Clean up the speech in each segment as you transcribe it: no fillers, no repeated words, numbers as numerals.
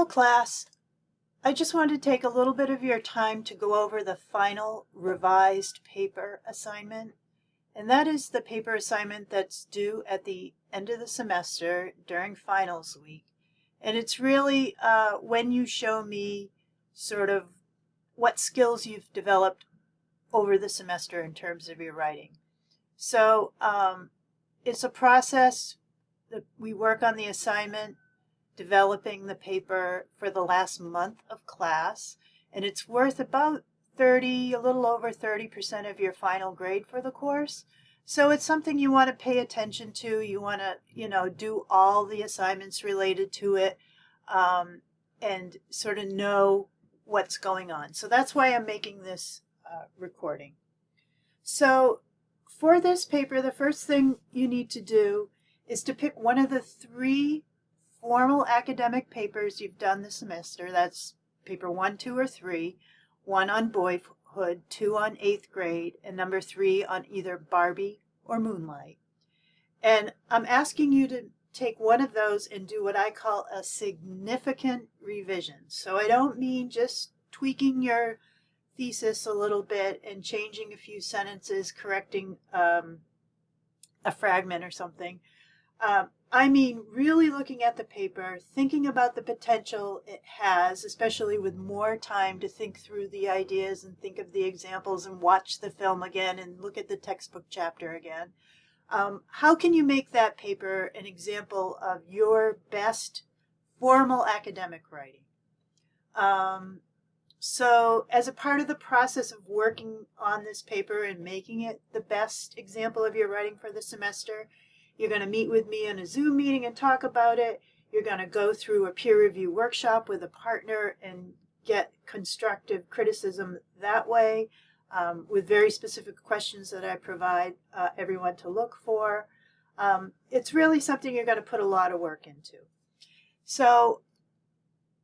Hello, class. I just wanted to take a little bit of your time to go over the final revised paper assignment. And that is the paper assignment that's due at the end of the semester during finals week. And it's really when you show me sort of what skills you've developed over the semester in terms of your writing. So it's a process that we work on the assignment, developing the paper for the last month of class, and it's worth about a little over 30% of your final grade for the course. So it's something you want to pay attention to. You want to, do all the assignments related to it, and sort of know what's going on. So that's why I'm making this recording. So for this paper, the first thing you need to do is to pick one of the three formal academic papers you've done this semester. That's paper 1, 2, or 3, 1 on boyhood, 2 on 8th grade, and number 3 on either Barbie or Moonlight. And I'm asking you to take one of those and do what I call a significant revision. So I don't mean just tweaking your thesis a little bit and changing a few sentences, correcting a fragment or something. I mean really looking at the paper, thinking about the potential it has, especially with more time to think through the ideas and think of the examples and watch the film again and look at the textbook chapter again. How can you make that paper an example of your best formal academic writing? So as a part of the process of working on this paper and making it the best example of your writing for the semester, you're going to meet with me in a Zoom meeting and talk about it. You're going to go through a peer review workshop with a partner and get constructive criticism that way, with very specific questions that I provide everyone to look for. It's really something you're going to put a lot of work into. So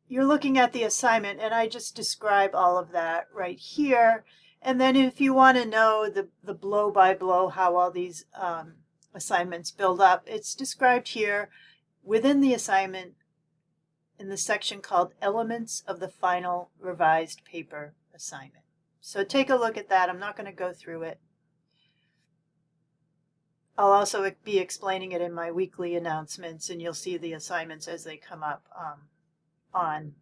you're looking at the assignment, and I just describe all of that right here. And then if you want to know the blow by blow, how all these assignments build up, it's described here within the assignment in the section called Elements of the Final Revised Paper Assignment. So take a look at that. I'm not going to go through it. I'll also be explaining it in my weekly announcements, and you'll see the assignments as they come up on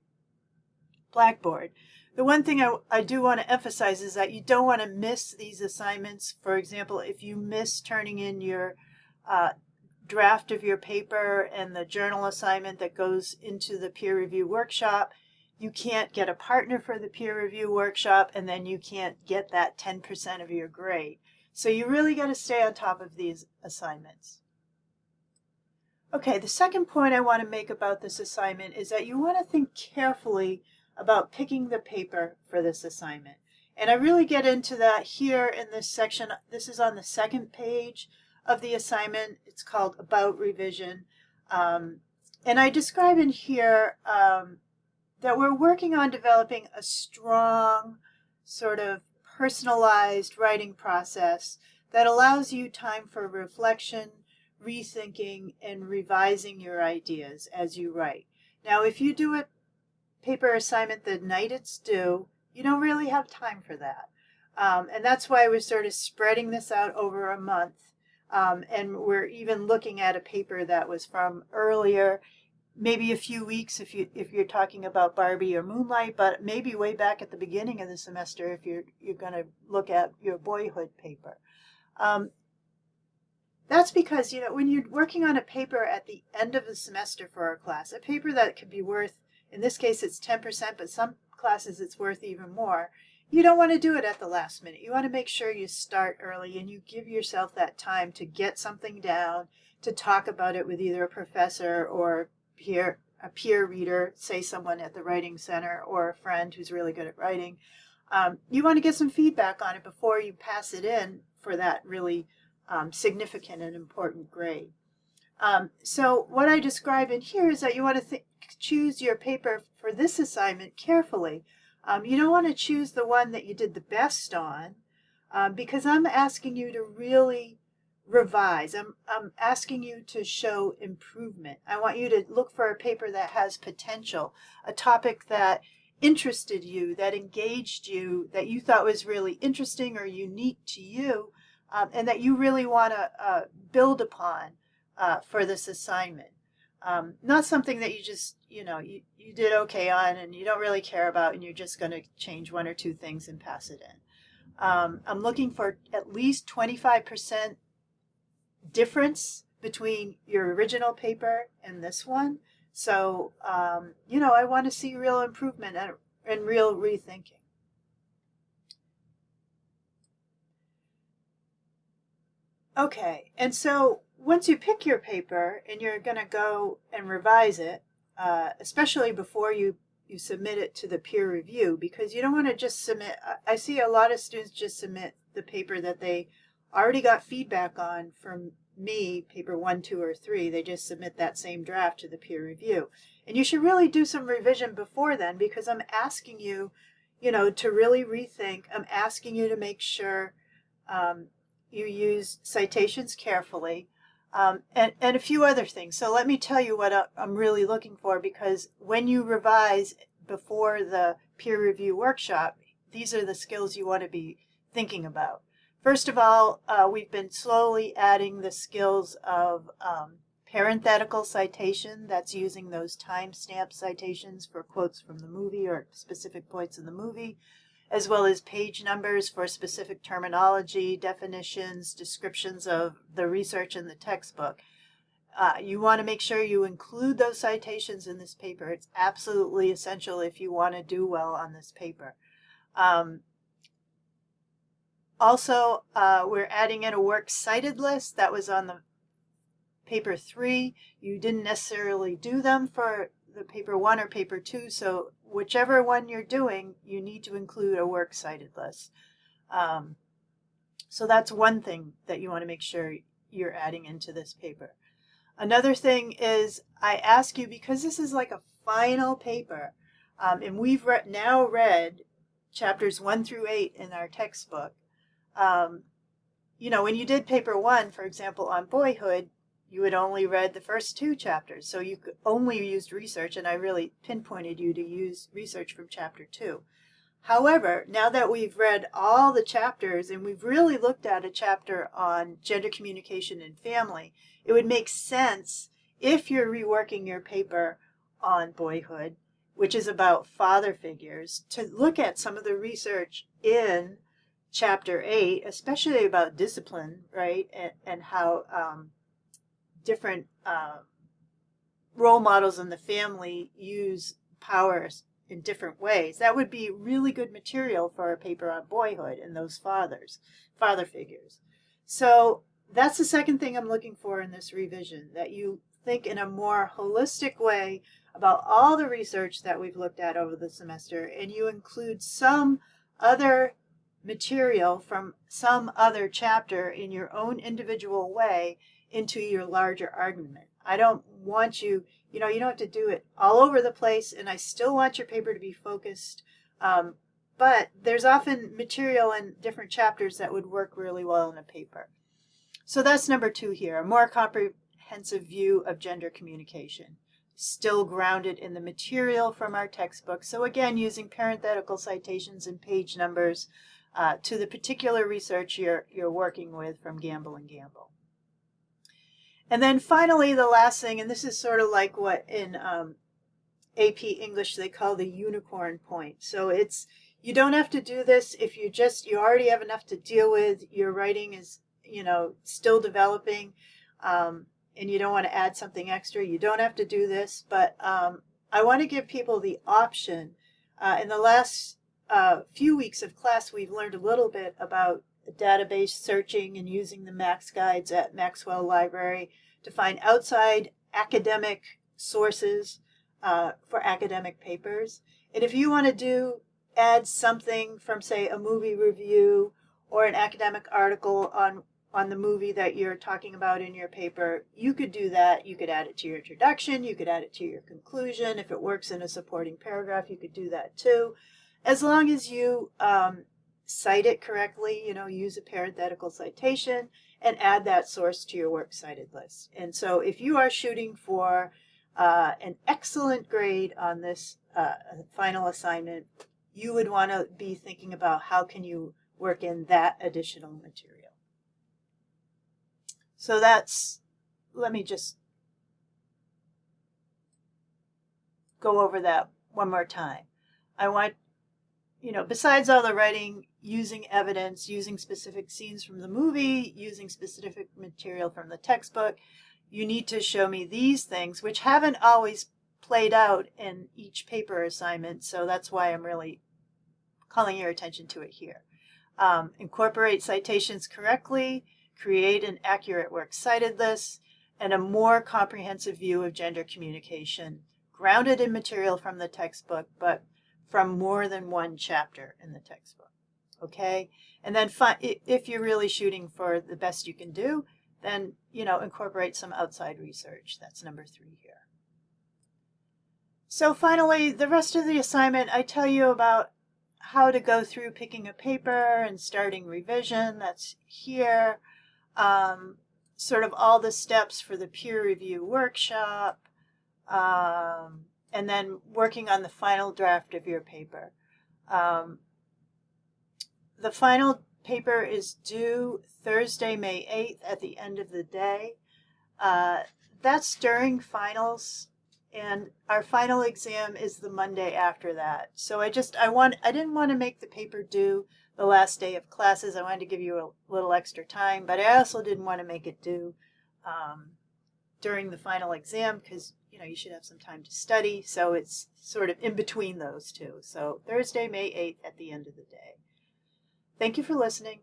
Blackboard. The one thing I do want to emphasize is that you don't want to miss these assignments. For example, if you miss turning in your draft of your paper and the journal assignment that goes into the peer review workshop, you can't get a partner for the peer review workshop, and then you can't get that 10% of your grade. So you really got to stay on top of these assignments. Okay, the second point I want to make about this assignment is that you want to think carefully about picking the paper for this assignment. And I really get into that here in this section. This is on the second page of the assignment. It's called About Revision. And I describe in here that we're working on developing a strong, sort of personalized writing process that allows you time for reflection, rethinking, and revising your ideas as you write. Now, if you do a paper assignment the night it's due, you don't really have time for that. And that's why we're sort of spreading this out over a month. And we're even looking at a paper that was from earlier, maybe a few weeks if you're talking about Barbie or Moonlight, but maybe way back at the beginning of the semester if you're going to look at your boyhood paper. That's because, when you're working on a paper at the end of the semester for our class, a paper that could be worth, in this case it's 10%, but some classes it's worth even more, you don't want to do it at the last minute. You want to make sure you start early and you give yourself that time to get something down, to talk about it with either a professor or a peer reader, say someone at the writing center or a friend who's really good at writing. You want to get some feedback on it before you pass it in for that really significant and important grade. So what I describe in here is that you want to choose your paper for this assignment carefully. You don't want to choose the one that you did the best on, because I'm asking you to really revise. I'm asking you to show improvement. I want you to look for a paper that has potential, a topic that interested you, that engaged you, that you thought was really interesting or unique to you, and that you really want to build upon for this assignment. Not something that you just, you did okay on and you don't really care about and you're just going to change one or two things and pass it in. I'm looking for at least 25% difference between your original paper and this one. So, I want to see real improvement and real rethinking. Okay, and so once you pick your paper and you're going to go and revise it, especially before you submit it to the peer review, because you don't want to just submit. I see a lot of students just submit the paper that they already got feedback on from me, paper 1, 2, or 3. They just submit that same draft to the peer review. And you should really do some revision before then, because I'm asking you, to really rethink. I'm asking you to make sure you use citations carefully, and a few other things. So let me tell you what I'm really looking for, because when you revise before the peer review workshop, these are the skills you want to be thinking about. First of all, we've been slowly adding the skills of parenthetical citation. That's using those timestamp citations for quotes from the movie or specific points in the movie, as well as page numbers for specific terminology, definitions, descriptions of the research in the textbook. You want to make sure you include those citations in this paper. It's absolutely essential if you want to do well on this paper. Also, we're adding in a works cited list. That was on the paper 3. You didn't necessarily do them for the paper 1 or paper 2, so whichever one you're doing, you need to include a works cited list. So that's one thing that you want to make sure you're adding into this paper. Another thing is, I ask you, because this is like a final paper, and we've now read chapters 1 through 8 in our textbook. When you did paper 1, for example, on Boyhood, you had only read the first 2 chapters, so you could only used research, and I really pinpointed you to use research from chapter 2. However, now that we've read all the chapters and we've really looked at a chapter on gender communication and family, it would make sense, if you're reworking your paper on Boyhood, which is about father figures, to look at some of the research in chapter 8, especially about discipline, right, and how different role models in the family use power in different ways. That would be really good material for a paper on Boyhood and those father figures. So that's the second thing I'm looking for in this revision, that you think in a more holistic way about all the research that we've looked at over the semester, and you include some other material from some other chapter in your own individual way into your larger argument. I don't want you, you don't have to do it all over the place, and I still want your paper to be focused. But there's often material in different chapters that would work really well in a paper. So that's number 2 here, a more comprehensive view of gender communication, still grounded in the material from our textbook. So again, using parenthetical citations and page numbers to the particular research you're working with from Gamble and Gamble. And then finally, the last thing, and this is sort of like what in AP English they call the unicorn point. So you don't have to do this if you already have enough to deal with. Your writing is, still developing, and you don't want to add something extra. You don't have to do this, but I want to give people the option. In the last few weeks of class, we've learned a little bit about database searching and using the Max Guides at Maxwell Library to find outside academic sources for academic papers. And if you want to add something from, say, a movie review or an academic article on the movie that you're talking about in your paper, you could do that. You could add it to your introduction. You could add it to your conclusion. If it works in a supporting paragraph, you could do that too. As long as you cite it correctly, use a parenthetical citation, and add that source to your works cited list. And so if you are shooting for an excellent grade on this final assignment, you would want to be thinking about how can you work in that additional material. So that's, let me just go over that one more time. I want, besides all the writing, using evidence, using specific scenes from the movie, using specific material from the textbook, you need to show me these things, which haven't always played out in each paper assignment, so that's why I'm really calling your attention to it here. Incorporate citations correctly, create an accurate works cited list, and a more comprehensive view of gender communication, grounded in material from the textbook, but from more than one chapter in the textbook. Okay? And then if you're really shooting for the best you can do, then, incorporate some outside research. That's number 3 here. So finally, the rest of the assignment, I tell you about how to go through picking a paper and starting revision. That's here. Sort of all the steps for the peer review workshop. And then working on the final draft of your paper. The final paper is due Thursday, May 8th at the end of the day. That's during finals, and our final exam is the Monday after that. So I didn't want to make the paper due the last day of classes. I wanted to give you a little extra time, but I also didn't want to make it due during the final exam because you should have some time to study. So it's sort of in between those two. So Thursday, May 8th at the end of the day. Thank you for listening.